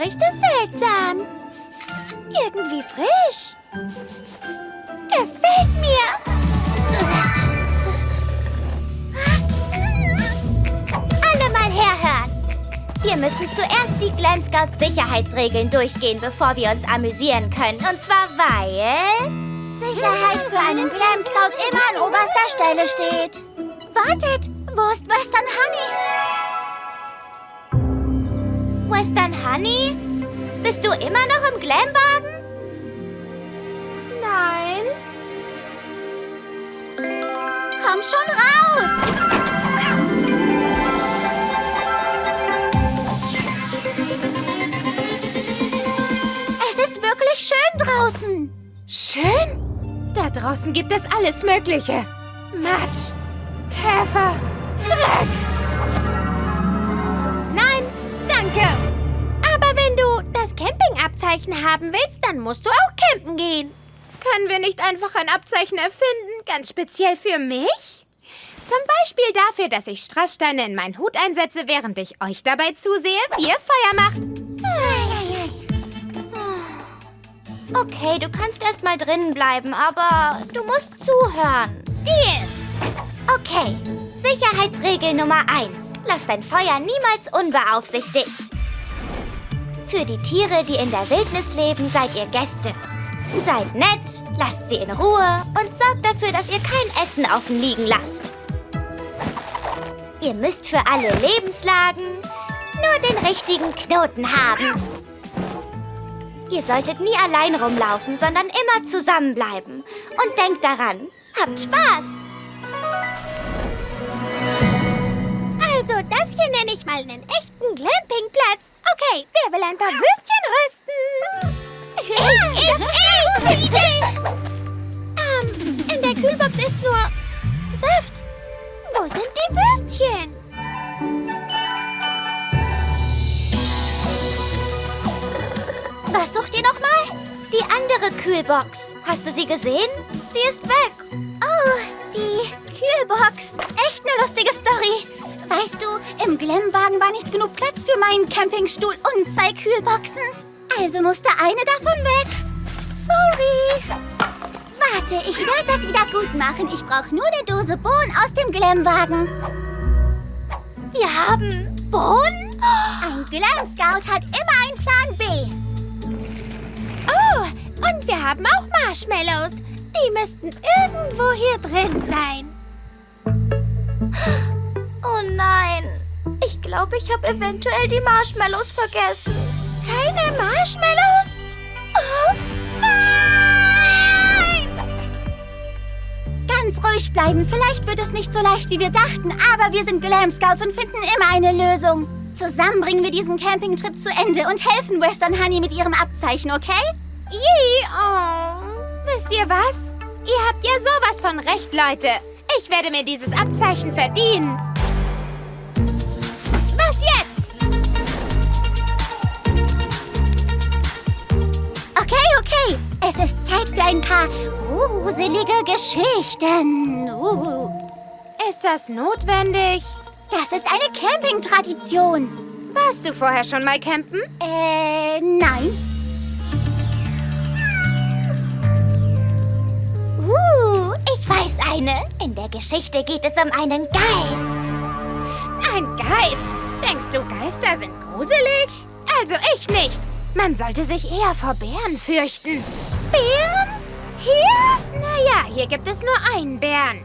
riecht es seltsam. Irgendwie frisch. Gefällt mir. Alle mal herhören. Wir müssen zuerst die Glam Scout Sicherheitsregeln durchgehen, bevor wir uns amüsieren können. Und zwar weil... Sicherheit für einen Glam Scout immer an oberster Stelle steht. Wartet, wo ist Western Honey? Western Honey? Bist du immer noch im Glamwagen? Nein. Komm schon raus! Es ist wirklich schön draußen. Schön? Da draußen gibt es alles Mögliche. Matsch, Käfer, Dreck. Nein, danke. Aber wenn du das Campingabzeichen haben willst, dann musst du auch campen gehen. Können wir nicht einfach ein Abzeichen erfinden, ganz speziell für mich? Zum Beispiel dafür, dass ich Strasssteine in meinen Hut einsetze, während ich euch dabei zusehe, wie ihr Feuer macht. Okay, du kannst erst mal drinnen bleiben, aber du musst zuhören. Deal. Okay, Sicherheitsregel Nummer 1. Lass dein Feuer niemals unbeaufsichtigt. Für die Tiere, die in der Wildnis leben, seid ihr Gäste. Seid nett, lasst sie in Ruhe und sorgt dafür, dass ihr kein Essen offen liegen lasst. Ihr müsst für alle Lebenslagen nur den richtigen Knoten haben. Ihr solltet nie allein rumlaufen, sondern immer zusammenbleiben. Und denkt daran, habt Spaß! Also, das hier nenne ich mal einen echten Glampingplatz. Okay, wer will ein paar Würstchen rösten? In der Kühlbox ist nur Saft. Wo sind die Würstchen? Was sucht ihr nochmal? Die andere Kühlbox. Hast du sie gesehen? Sie ist weg. Oh, die Kühlbox. Echt eine lustige Story. Weißt du, im Glamwagen war nicht genug Platz für meinen Campingstuhl und 2 Kühlboxen. Also musste eine davon weg. Sorry. Warte, ich werde das wieder gut machen. Ich brauche nur eine Dose Bohnen aus dem Glamwagen. Wir haben Bohnen? Ein Glam Scout hat immer einen Plan B. Oh, und wir haben auch Marshmallows. Die müssten irgendwo hier drin sein. Oh nein, ich glaube, ich habe eventuell die Marshmallows vergessen. Keine Marshmallows? Oh, nein! Ganz ruhig bleiben. Vielleicht wird es nicht so leicht, wie wir dachten, aber wir sind Glam Scouts und finden immer eine Lösung. Zusammen bringen wir diesen Campingtrip zu Ende und helfen Western Honey mit ihrem Abzeichen, okay? Wisst ihr was? Ihr habt ja sowas von recht, Leute. Ich werde mir dieses Abzeichen verdienen. Was jetzt? Okay. Es ist Zeit für ein paar gruselige Geschichten. Ist das notwendig? Das ist eine Campingtradition. Warst du vorher schon mal campen? Nein. Ich weiß eine. In der Geschichte geht es um einen Geist. Ein Geist? Denkst du, Geister sind gruselig? Also ich nicht. Man sollte sich eher vor Bären fürchten. Bären? Hier? Naja, hier gibt es nur einen Bären.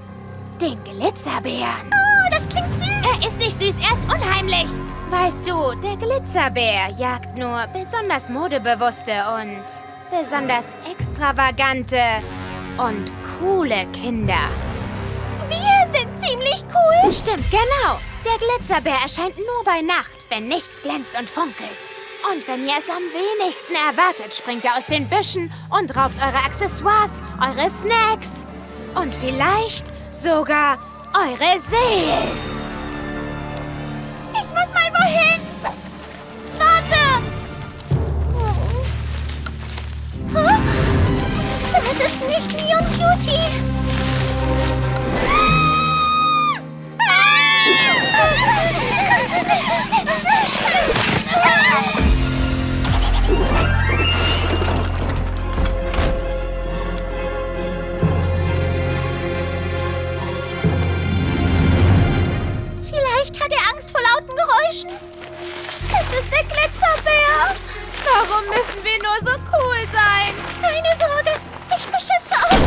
Den Glitzerbären. Oh, das klingt süß. Er ist nicht süß, er ist unheimlich. Weißt du, der Glitzerbär jagt nur besonders modebewusste und besonders extravagante und coole Kinder. Wir sind ziemlich cool. Stimmt, genau. Der Glitzerbär erscheint nur bei Nacht, wenn nichts glänzt und funkelt. Und wenn ihr es am wenigsten erwartet, springt er aus den Büschen und raubt eure Accessoires, eure Snacks und vielleicht sogar eure Seelen. Ich muss mal wohin. Warte. Das ist nicht Neon Cutie. ist der Glitzerbär. Warum müssen wir nur so cool sein? Keine Sorge, ich beschütze euch.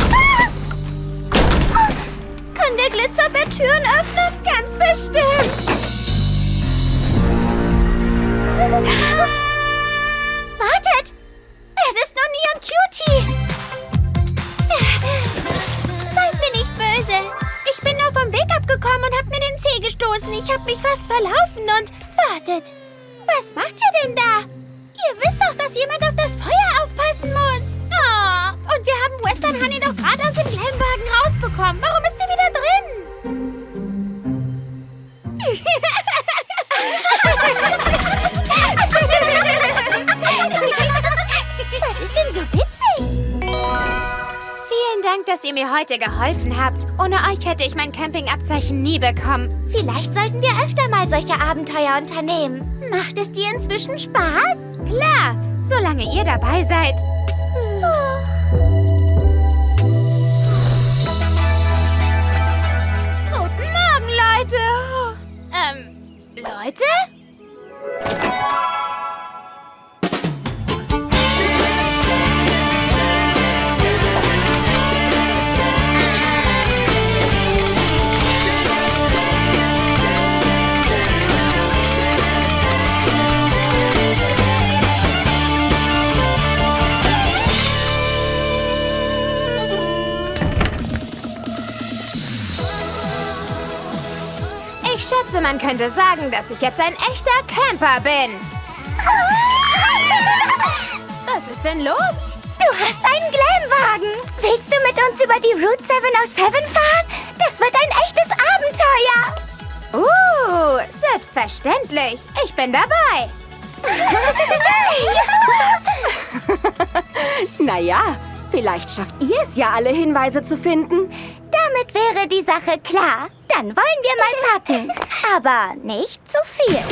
Kann der Glitzerbär Türen öffnen? Ganz bestimmt. Wartet! Es ist nur Neon Cutie. Seid mir nicht böse. Ich bin nur vom Weg abgekommen und hab mir den Zeh gestoßen. Ich hab mich fast verlaufen und... Wartet, was macht ihr denn da? Ihr wisst doch, dass jemand auf das Feuer aufpassen muss. Oh, und wir haben Western Honey doch gerade aus dem Glamwagen rausbekommen. Warum ist sie wieder drin? Was ist denn so witzig? Vielen Dank, dass ihr mir heute geholfen habt. Ohne euch hätte ich mein Campingabzeichen nie bekommen. Vielleicht sollten wir öfter mal solche Abenteuer unternehmen. Macht es dir inzwischen Spaß? Klar, solange ihr dabei seid. Guten Morgen, Leute. Leute? Ich schätze, man könnte sagen, dass ich jetzt ein echter Camper bin. Was ist denn los? Du hast einen Glamwagen. Willst du mit uns über die Route 707 fahren? Das wird ein echtes Abenteuer. Selbstverständlich. Ich bin dabei. Naja, vielleicht schafft ihr es ja, alle Hinweise zu finden. Damit wäre die Sache klar. Dann wollen wir mal packen. Aber nicht zu viel.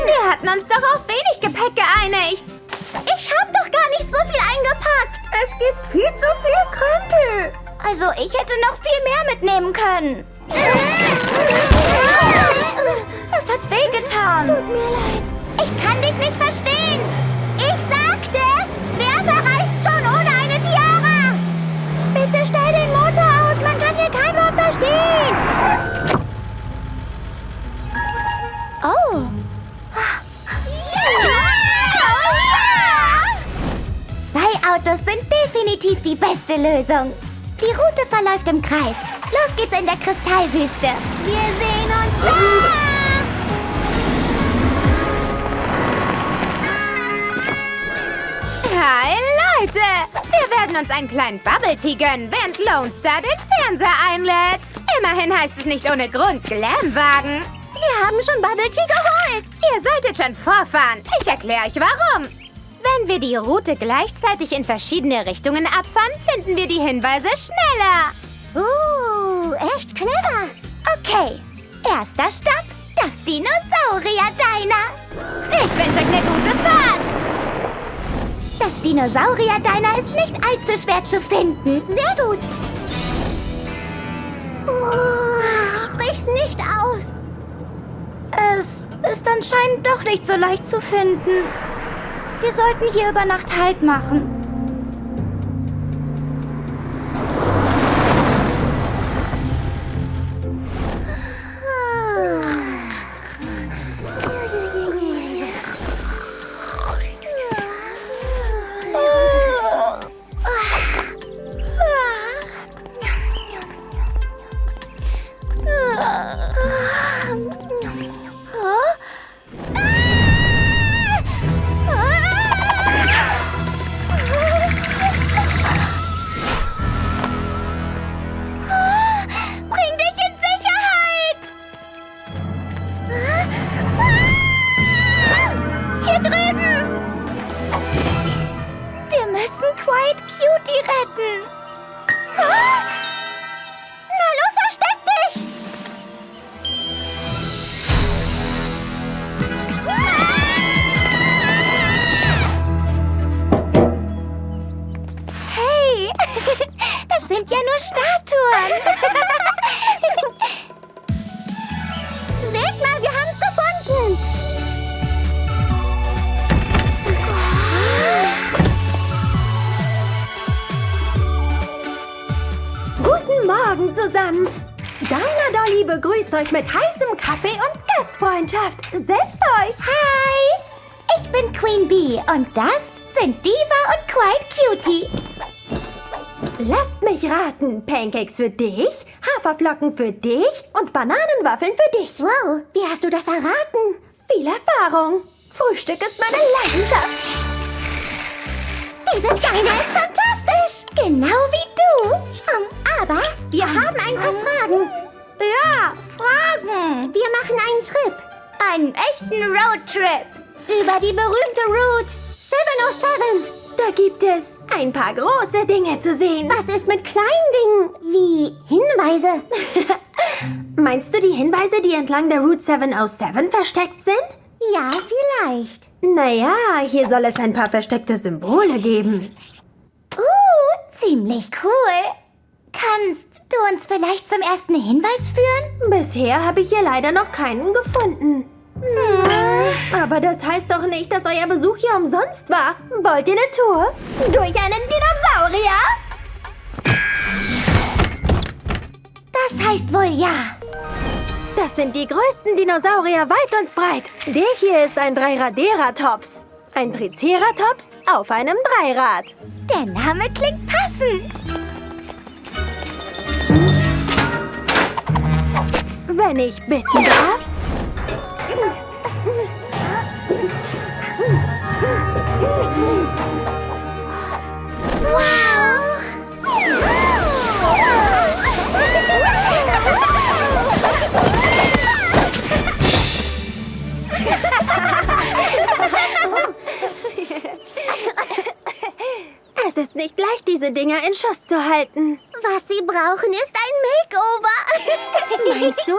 Wir hatten uns doch auf wenig Gepäck geeinigt. Ich hab doch gar nicht so viel eingepackt. Es gibt viel zu viel Krempel. Also ich hätte noch viel mehr mitnehmen können. Das hat wehgetan. Tut mir leid. Ich kann dich nicht verstehen. Ich sagte, wer verreist schon ohne eine Tiara? Bitte stell den Motor aus. Man kann hier kein Wort verstehen. Oh. Zwei Autos sind definitiv die beste Lösung. Die Route verläuft im Kreis. Los geht's in der Kristallwüste. Wir sehen uns da! Hi, Leute. Wir werden uns einen kleinen Bubble Tea gönnen, während Lone Star den Fernseher einlädt. Immerhin heißt es nicht ohne Grund Glamwagen. Wir haben schon Bubble Tea geholt. Ihr solltet schon vorfahren. Ich erkläre euch, warum. Wenn wir die Route gleichzeitig in verschiedene Richtungen abfahren, finden wir die Hinweise schneller. Echt clever. Okay, erster Stopp, das Dinosaurier-Diner. Ich wünsche euch eine gute Fahrt. Das Dinosaurier-Diner ist nicht allzu schwer zu finden. Sehr gut. Sprich's nicht aus. Es ist anscheinend doch nicht so leicht zu finden. Wir sollten hier über Nacht Halt machen. Quiet Cutie retten. Ah! Na los, versteck dich! Hey, das sind ja nur Statuen. Seht mal, wir haben's gefunden. Guten Morgen zusammen. Deiner Dolly begrüßt euch mit heißem Kaffee und Gastfreundschaft. Setzt euch. Hi, ich bin Queen Bee und das sind Diva und Quiet Cutie. Lasst mich raten. Pancakes für dich, Haferflocken für dich und Bananenwaffeln für dich. Wow, wie hast du das erraten? Viel Erfahrung. Frühstück ist meine Leidenschaft. Dieses Diner ist fantastisch. Genau wie du. Aber wir haben ein paar Fragen. Ja, Fragen. Wir machen einen Trip. Einen echten Roadtrip. Über die berühmte Route 707. Da gibt es ein paar große Dinge zu sehen. Was ist mit kleinen Dingen wie Hinweise? Meinst du die Hinweise, die entlang der Route 707 versteckt sind? Ja, vielleicht. Naja, hier soll es ein paar versteckte Symbole geben. Ziemlich cool. Kannst du uns vielleicht zum ersten Hinweis führen? Bisher habe ich hier leider noch keinen gefunden. Aber das heißt doch nicht, dass euer Besuch hier umsonst war. Wollt ihr eine Tour? Durch einen Dinosaurier? Das heißt wohl ja. Das sind die größten Dinosaurier weit und breit. Der hier ist ein Dreiraderatops. Ein Triceratops auf einem Dreirad. Der Name klingt passend. Wenn ich bitten darf. Es ist nicht leicht, diese Dinger in Schuss zu halten. Was sie brauchen, ist ein Makeover. Meinst du?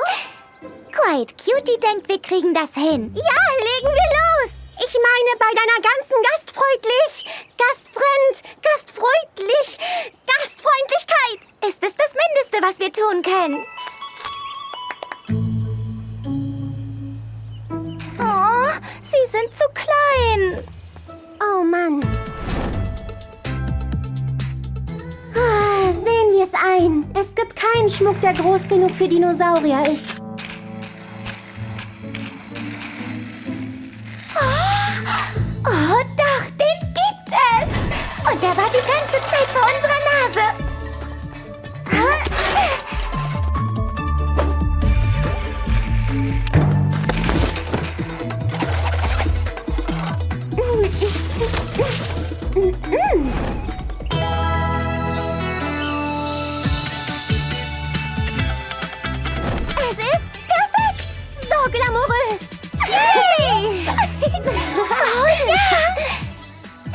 Quiet Cutie denkt, wir kriegen das hin. Ja, legen wir los. Ich meine, bei deiner ganzen Gastfreundlichkeit ist es das Mindeste, was wir tun können. Oh, sie sind zu klein. Oh Mann. Sehen wir es ein. Es gibt keinen Schmuck, der groß genug für Dinosaurier ist. Oh, doch, den gibt es. Und der war die ganze Zeit vor unserer Nase. Es ist perfekt. So glamourös. Yay! Oh ja!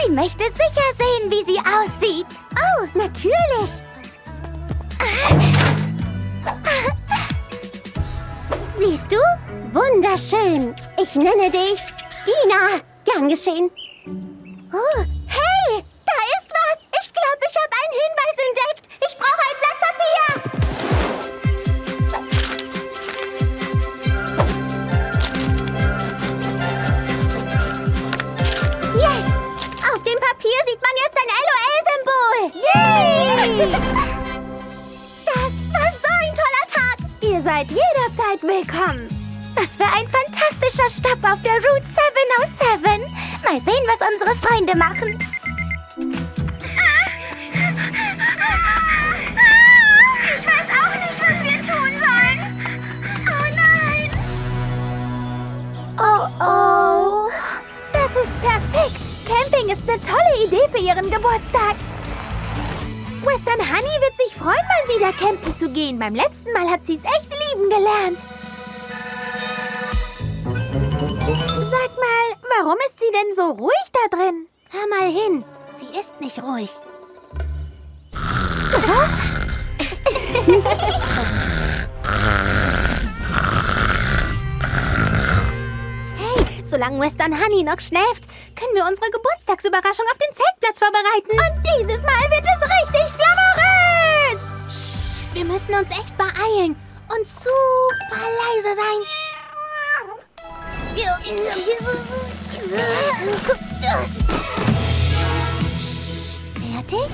Sie möchte sicher sehen, wie sie aussieht. Oh, natürlich. Siehst du? Wunderschön. Ich nenne dich Dina. Gern geschehen. Oh, hey, da ist was. Ich glaube, ich habe einen Hinweis entdeckt. Ich brauche ein Blatt Papier. Yes! Auf dem Papier sieht man jetzt ein LOL-Symbol. Yay! Das war so ein toller Tag. Ihr seid jederzeit willkommen. Das war ein fantastischer Stopp auf der Route 707. Mal sehen, was unsere Freunde machen. Ich weiß auch nicht, was wir tun sollen. Oh nein. Oh oh. Das ist perfekt. Camping ist eine tolle Idee für ihren Geburtstag. Western Honey wird sich freuen, mal wieder campen zu gehen. Beim letzten Mal hat sie es echt lieben gelernt. Sag mal, warum ist sie denn so ruhig da drin? Hör mal hin. Sie ist nicht ruhig. Hey, solange Western Honey noch schläft, können wir unsere Geburtstagsüberraschung auf dem Zeltplatz vorbereiten. Und dieses Mal wird es richtig glamourös! Psst, wir müssen uns echt beeilen und super leise sein. Psst, fertig?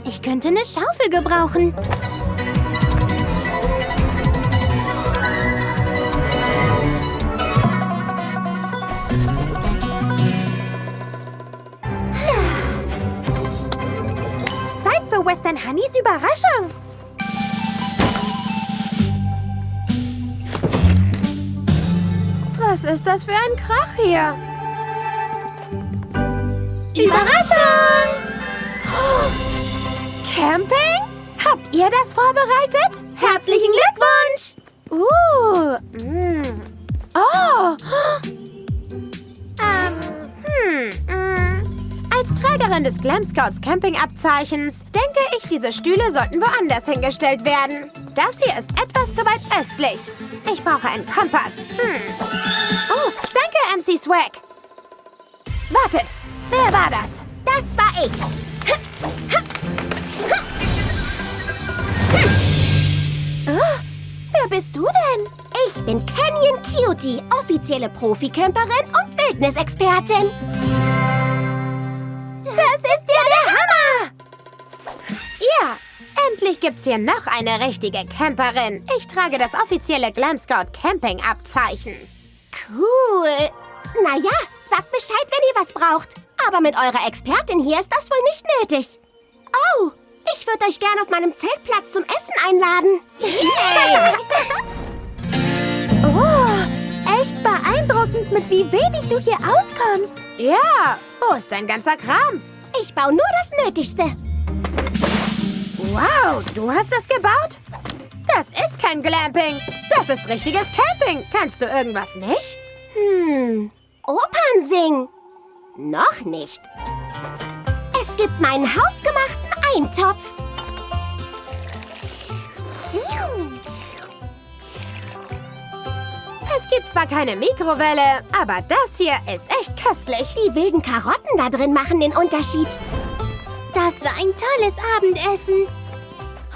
Ich könnte eine Schaufel gebrauchen. Zeit für Western Honeys Überraschung. Was ist das für ein Krach hier? Überraschung! Camping? Habt ihr das vorbereitet? Herzlichen Glückwunsch! Oh! Als Trägerin des Glam Scouts Campingabzeichens denke ich, diese Stühle sollten woanders hingestellt werden. Das hier ist etwas zu weit östlich. Ich brauche einen Kompass. Oh, danke, MC Swag. Wartet, wer war das? Das war ich. Wer bist du denn? Ich bin Canyon Cutie, offizielle Profi-Camperin und Wildnisexpertin. Das ist ja der Hammer! Ja, endlich gibt's hier noch eine richtige Camperin. Ich trage das offizielle Glam Scout Camping Abzeichen. Cool. Naja, sagt Bescheid, wenn ihr was braucht. Aber mit eurer Expertin hier ist das wohl nicht nötig. Oh, ich würde euch gern auf meinem Zeltplatz zum Essen einladen. Oh, echt beeindruckend, mit wie wenig du hier auskommst. Ja, wo ist dein ganzer Kram? Ich baue nur das Nötigste. Wow, du hast das gebaut? Das ist kein Glamping. Das ist richtiges Camping. Kannst du irgendwas nicht? Opern singen? Noch nicht. Es gibt meinen hausgemachten Eintopf. Es gibt zwar keine Mikrowelle, aber das hier ist echt köstlich. Die wilden Karotten da drin machen den Unterschied. Das war ein tolles Abendessen.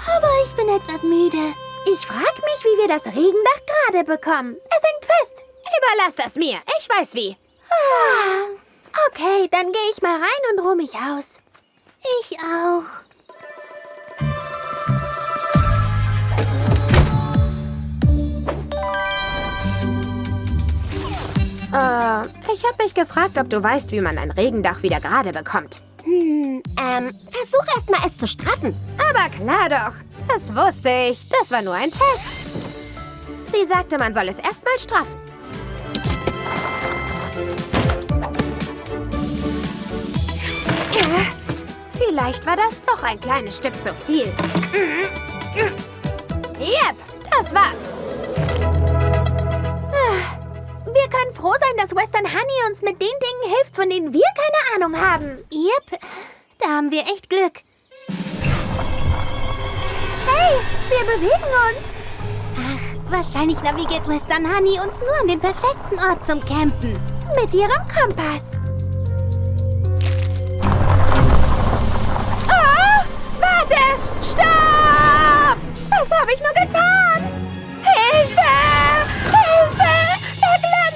Aber ich bin etwas müde. Ich frage mich, wie wir das Regendach gerade bekommen. Es hängt fest. Überlass das mir. Ich weiß wie. Okay, dann gehe ich mal rein und ruhe mich aus. Ich auch. Ich habe mich gefragt, ob du weißt, wie man ein Regendach wieder gerade bekommt. Versuch erst mal es zu straffen. Aber klar doch. Das wusste ich. Das war nur ein Test. Sie sagte, man soll es erst mal straffen. Vielleicht war das doch ein kleines Stück zu viel. Yep, das war's. Wir können froh sein, dass Western Honey uns mit den Dingen hilft, von denen wir keine Ahnung haben. Yep, da haben wir echt Glück. Hey, wir bewegen uns. Ach, wahrscheinlich navigiert Western Honey uns nur an den perfekten Ort zum Campen. Mit ihrem Kompass. Oh, warte! Stopp! Was habe ich nur getan? Hilfe! Hilfe! Der Glam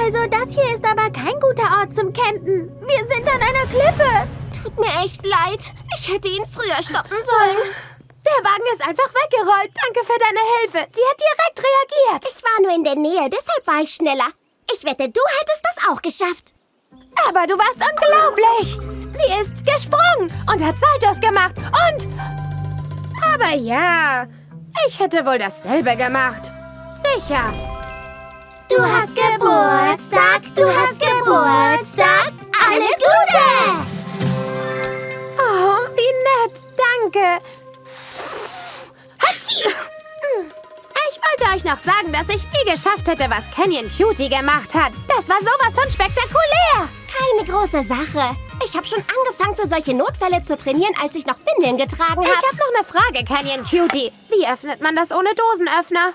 Also das hier ist aber kein guter Ort zum Campen. Wir sind an einer Klippe. Tut mir echt leid. Ich hätte ihn früher stoppen sollen. Der Wagen ist einfach weggerollt. Danke für deine Hilfe. Sie hat direkt reagiert. Ich war nur in der Nähe, deshalb war ich schneller. Ich wette, du hättest das auch geschafft. Aber du warst unglaublich. Sie ist gesprungen und hat Saltos gemacht und... Aber ja, ich hätte wohl dasselbe gemacht. Sicher. Du hast Geburtstag, du hast Geburtstag. Alles Gute! Oh, wie nett. Danke. Hatschi! Ich wollte euch noch sagen, dass ich nie geschafft hätte, was Canyon Cutie gemacht hat. Das war sowas von spektakulär. Keine große Sache. Ich habe schon angefangen, für solche Notfälle zu trainieren, als ich noch Windeln getragen Ich habe. habe noch eine Frage, Canyon Cutie. Wie öffnet man das ohne Dosenöffner?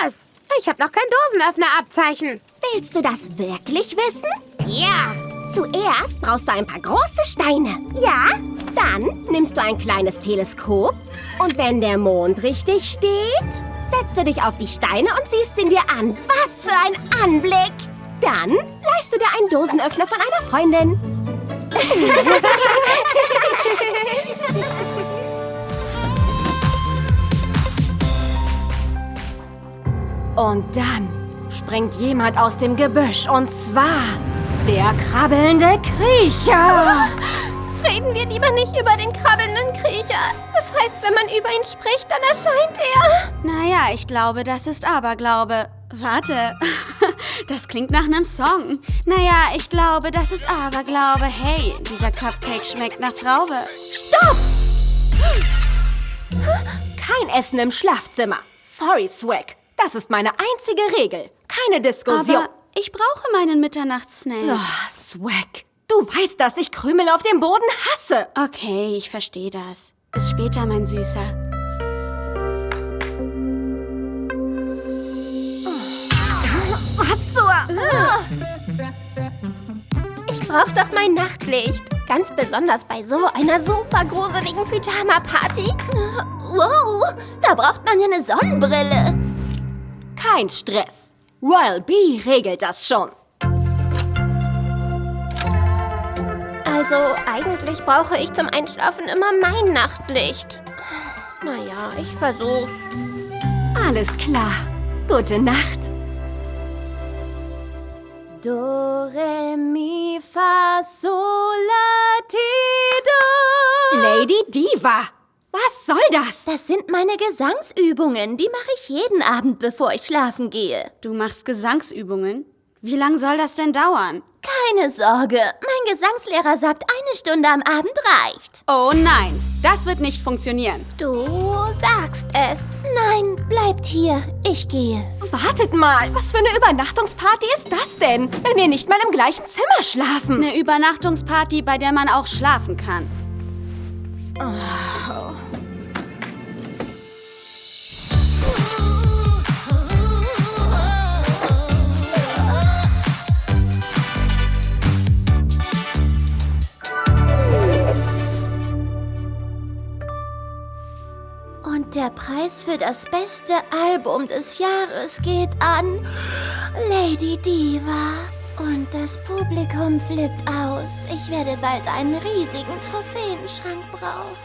Was? Ich habe noch kein Dosenöffner-Abzeichen. Willst du das wirklich wissen? Ja. Zuerst brauchst du ein paar große Steine. Ja? Dann nimmst du ein kleines Teleskop und wenn der Mond richtig steht, setzt du dich auf die Steine und siehst ihn dir an. Was für ein Anblick! Dann leihst du dir einen Dosenöffner von einer Freundin. Und dann springt jemand aus dem Gebüsch und zwar der krabbelnde Kriecher. Reden wir lieber nicht über den krabbelnden Kriecher. Das heißt, wenn man über ihn spricht, dann erscheint er. Naja, ich glaube, das ist Aberglaube. Warte, das klingt nach einem Song. Naja, ich glaube, das ist Aberglaube. Hey, dieser Cupcake schmeckt nach Traube. Stopp! Kein Essen im Schlafzimmer. Sorry, Swag. Das ist meine einzige Regel. Keine Diskussion. Aber ich brauche meinen Mitternachtssnack. Oh, Swag. Du weißt, dass ich Krümel auf dem Boden hasse. Okay, ich verstehe das. Bis später, mein Süßer. Was zur... Ich brauche doch mein Nachtlicht. Ganz besonders bei so einer super gruseligen Pyjama-Party. Wow, da braucht man ja eine Sonnenbrille. Kein Stress. Royal Bee regelt das schon. Also, eigentlich brauche ich zum Einschlafen immer mein Nachtlicht. Naja, ich versuch's. Alles klar. Gute Nacht. Do, re, mi, fa, sol, la, ti, do. Lady Diva, was soll das? Das sind meine Gesangsübungen. Die mache ich jeden Abend, bevor ich schlafen gehe. Du machst Gesangsübungen? Wie lang soll das denn dauern? Keine Sorge, mein Gesangslehrer sagt, 1 Stunde am Abend reicht. Oh nein, das wird nicht funktionieren. Du sagst es. Nein, bleibt hier. Ich gehe. Wartet mal, was für eine Übernachtungsparty ist das denn, wenn wir nicht mal im gleichen Zimmer schlafen? Eine Übernachtungsparty, bei der man auch schlafen kann. Und der Preis für das beste Album des Jahres geht an Lady Diva. Und das Publikum flippt aus. Ich werde bald einen riesigen Trophäenschrank brauchen.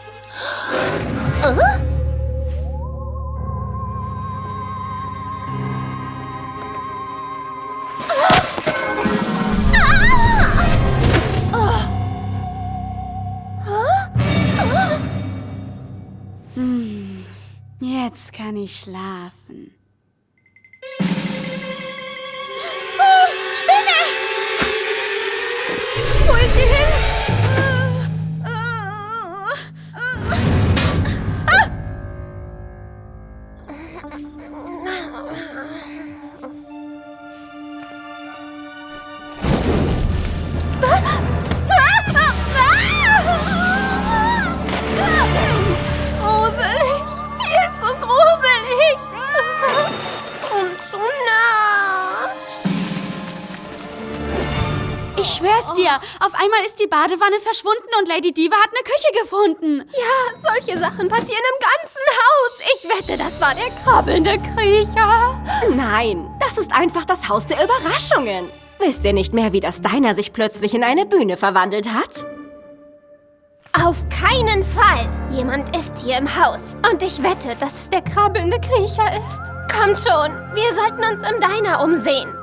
Jetzt kann ich schlafen. Spinne! Wo ist sie hin? Gruselig. Viel zu gruselig. schwör's dir. Auf einmal ist die Badewanne verschwunden und Lady Diva hat eine Küche gefunden. Ja, solche Sachen passieren im ganzen Haus. Ich wette, das war der krabbelnde Kriecher. Nein, das ist einfach das Haus der Überraschungen. Wisst ihr nicht mehr, wie das Diner sich plötzlich in eine Bühne verwandelt hat? Auf keinen Fall. Jemand ist hier im Haus. Und ich wette, dass es der krabbelnde Kriecher ist. Kommt schon, wir sollten uns im Diner umsehen.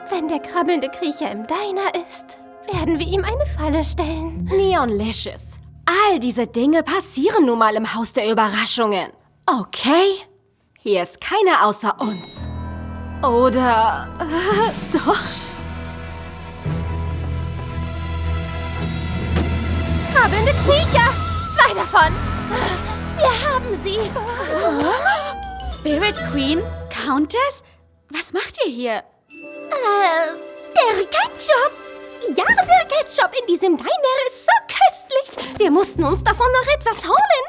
Wenn der krabbelnde Kriecher im Diner ist, werden wir ihm eine Falle stellen. Neonlicious, all diese Dinge passieren nun mal im Haus der Überraschungen. Okay? Hier ist keiner außer uns. Oder... doch? Krabbelnde Kriecher! 2 davon! Wir haben sie. Spirit Queen? Countess? Was macht ihr hier? Der Ketchup! Ja, der Ketchup in diesem Diner ist so köstlich. Wir mussten uns davon noch etwas holen.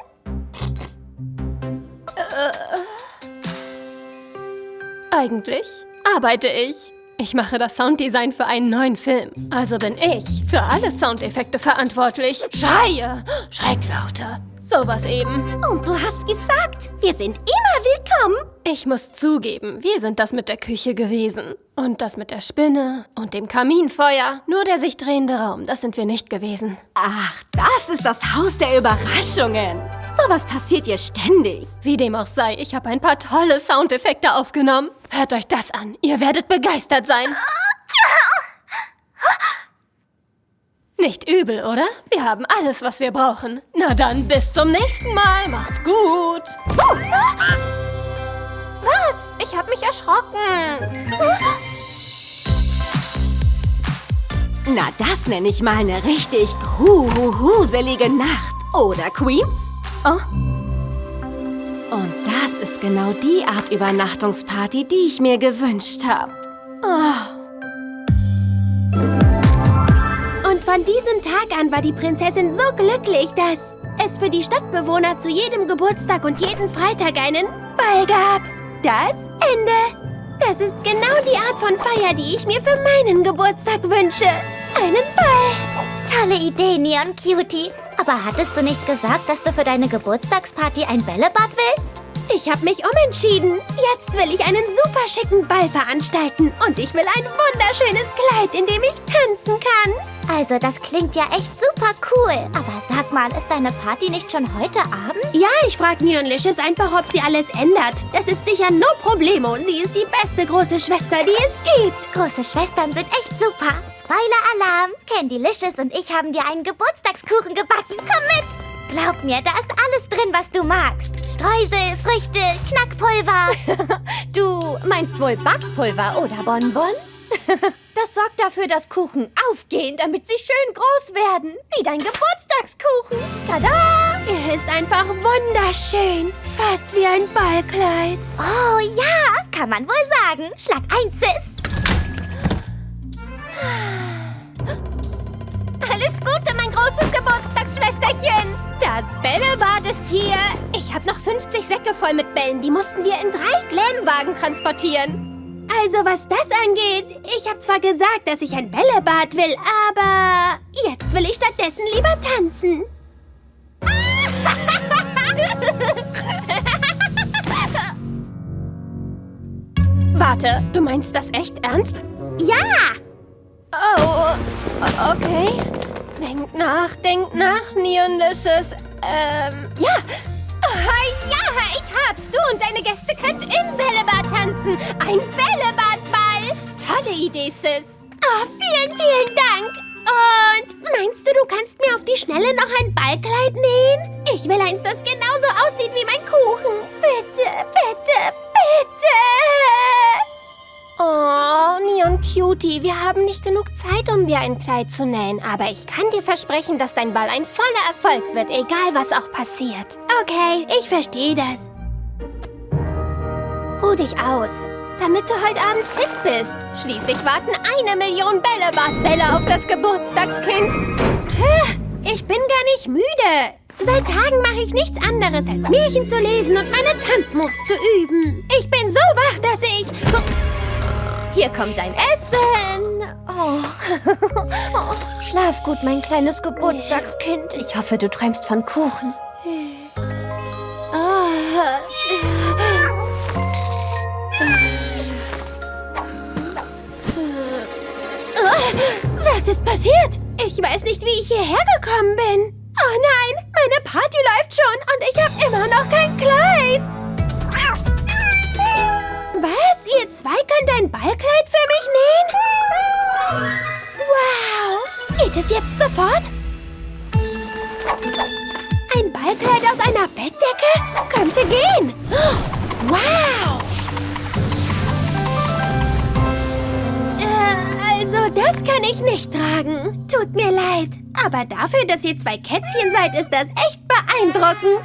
Eigentlich arbeite ich. Ich mache das Sounddesign für einen neuen Film. Also bin ich für alle Soundeffekte verantwortlich. Schreie, Schrecklaute, sowas eben. Und du hast gesagt, wir sind immer willkommen. Ich muss zugeben, wir sind das mit der Küche gewesen. Und das mit der Spinne und dem Kaminfeuer. Nur der sich drehende Raum, das sind wir nicht gewesen. Ach, das ist das Haus der Überraschungen. Sowas passiert hier ständig. Wie dem auch sei, ich habe ein paar tolle Soundeffekte aufgenommen. Hört euch das an, ihr werdet begeistert sein. Nicht übel, oder? Wir haben alles, was wir brauchen. Na dann, bis zum nächsten Mal. Macht's gut. Was? Ich habe mich erschrocken. Na, das nenne ich mal eine richtig gruselige Nacht. Oder, Queens? Oh. Und das ist genau die Art Übernachtungsparty, die ich mir gewünscht habe. Und von diesem Tag an war die Prinzessin so glücklich, dass es für die Stadtbewohner zu jedem Geburtstag und jeden Freitag einen Ball gab. Das Ende. Das ist genau die Art von Feier, die ich mir für meinen Geburtstag wünsche. Einen Ball. Tolle Idee, Neon Cutie. Aber hattest du nicht gesagt, dass du für deine Geburtstagsparty ein Bällebad willst? Ich habe mich umentschieden. Jetzt will ich einen super schicken Ball veranstalten. Und ich will ein wunderschönes Kleid, in dem ich tanzen kann. Also, das klingt ja echt super cool. Aber sag mal, ist deine Party nicht schon heute Abend? Ja, ich frage Neonlicious einfach, ob sie alles ändert. Das ist sicher no problemo. Sie ist die beste große Schwester, die es gibt. Große Schwestern sind echt super. Spoiler-Alarm! Candylicious und ich haben dir einen Geburtstagskuchen gebacken. Komm mit! Glaub mir, da ist alles drin, was du magst. Streusel, Früchte, Knackpulver. Du meinst wohl Backpulver oder Bonbon? Das sorgt dafür, dass Kuchen aufgehen, damit sie schön groß werden. Wie dein Geburtstagskuchen. Tada! Er ist einfach wunderschön. Fast wie ein Ballkleid. Oh ja, kann man wohl sagen. Schlag 1, Sis. Alles Gute, mein großes Geburtstagsschwesterchen. Das Bällebad ist hier. Ich habe noch 50 Säcke voll mit Bällen. Die mussten wir in 3 Glämwagen transportieren. Also, was das angeht, ich habe zwar gesagt, dass ich ein Bällebad will, aber jetzt will ich stattdessen lieber tanzen. Warte, du meinst das echt ernst? Ja! Oh, okay. Denk nach, Neonlicious. Ja. Ja, ich hab's. Du und deine Gäste könnt im Bällebad tanzen. Ein Bällebadball. Tolle Idee, Sis. Oh, vielen, vielen Dank. Und meinst du, du kannst mir auf die Schnelle noch ein Ballkleid nähen? Ich will eins, das genauso aussieht wie mein Kuchen. Bitte, bitte, bitte. Oh, Neon Cutie, wir haben nicht genug Zeit, um dir ein Kleid zu nähen. Aber ich kann dir versprechen, dass dein Ball ein voller Erfolg wird, egal was auch passiert. Okay, ich verstehe das. Ruh dich aus, damit du heute Abend fit bist. Schließlich warten 1 Million Bällebadbälle auf das Geburtstagskind. Ich bin gar nicht müde. Seit Tagen mache ich nichts anderes, als Märchen zu lesen und meine Tanzmoves zu üben. Ich bin so wach, dass ich... Hier kommt dein Essen. Oh, schlaf gut, mein kleines Geburtstagskind. Ich hoffe, du träumst von Kuchen. Was ist passiert? Ich weiß nicht, wie ich hierher gekommen bin. Oh nein, meine Party läuft schon und ich habe immer noch kein Kleid. Was? Ihr zwei könnt ein Ballkleid für mich nähen? Wow! Geht es jetzt sofort? Ein Ballkleid aus einer Bettdecke? Könnte gehen. Wow! Also, das kann ich nicht tragen. Tut mir leid. Aber dafür, dass ihr zwei Kätzchen seid, ist das echt beeindruckend.